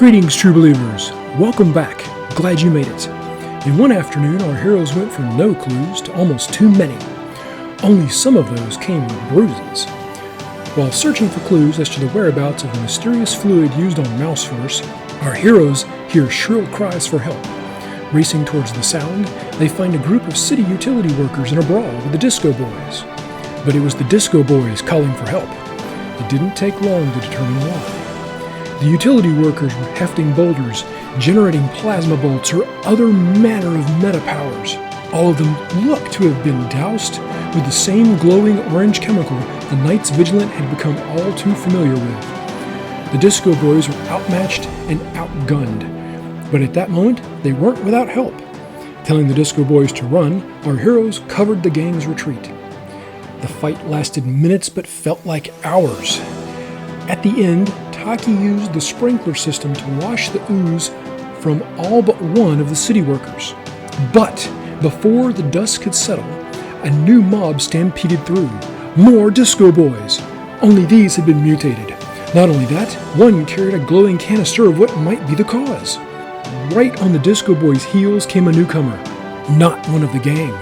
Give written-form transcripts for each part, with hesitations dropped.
Greetings, true believers. Welcome back. Glad you made it. In one afternoon, our heroes went from no clues to almost too many. Only some of those came with bruises. While searching for clues as to the whereabouts of the mysterious fluid used on Mouseverse, our heroes hear shrill cries for help. Racing towards the sound, they find a group of city utility workers in a brawl with the Disco Boys. But it was the Disco Boys calling for help. It didn't take long to determine why. The utility workers were hefting boulders, generating plasma bolts or other manner of meta powers. All of them looked to have been doused with the same glowing orange chemical the Knights Vigilant had become all too familiar with. The Disco Boys were outmatched and outgunned, but at that moment they weren't without help. Telling the Disco Boys to run, our heroes covered the gang's retreat. The fight lasted minutes but felt like hours. At the end, Taki used the sprinkler system to wash the ooze from all but one of the city workers. But before the dust could settle, a new mob stampeded through. More Disco Boys! Only these had been mutated. Not only that, one carried a glowing canister of what might be the cause. Right on the Disco Boys' heels came a newcomer. Not one of the gang,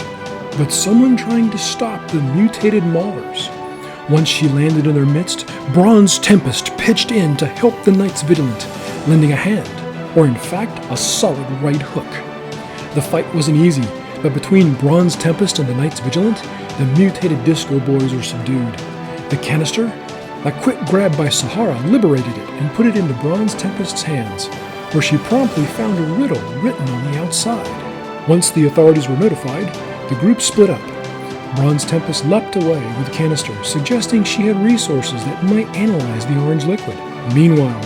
but someone trying to stop the mutated maulers. Once she landed in their midst, Bronze Tempest pitched in to help the Knights Vigilant, lending a hand, or in fact, a solid right hook. The fight wasn't easy, but between Bronze Tempest and the Knights Vigilant, the mutated Disco Boys were subdued. The canister, a quick grab by Sahara, liberated it and put it into Bronze Tempest's hands, where she promptly found a riddle written on the outside. Once the authorities were notified, the group split up. Bronze Tempest leapt away with the canister, suggesting she had resources that might analyze the orange liquid. Meanwhile,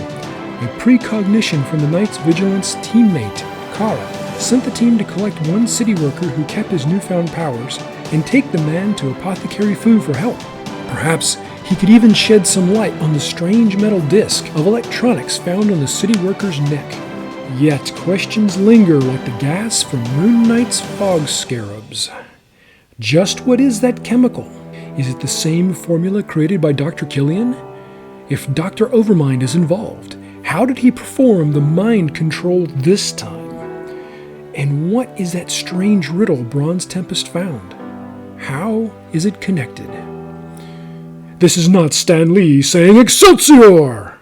a precognition from the Knights Vigilant's teammate, Kara, sent the team to collect one city worker who kept his newfound powers and take the man to Apothecary Fu for help. Perhaps he could even shed some light on the strange metal disc of electronics found on the city worker's neck. Yet questions linger like the gas from Moon Knight's fog scarabs. Just what is that chemical? Is it the same formula created by Dr. Killian? If Dr. Overmind is involved, how did he perform the mind control this time? And what is that strange riddle Bronze Tempest found? How is it connected? This is not Stan Lee saying Excelsior!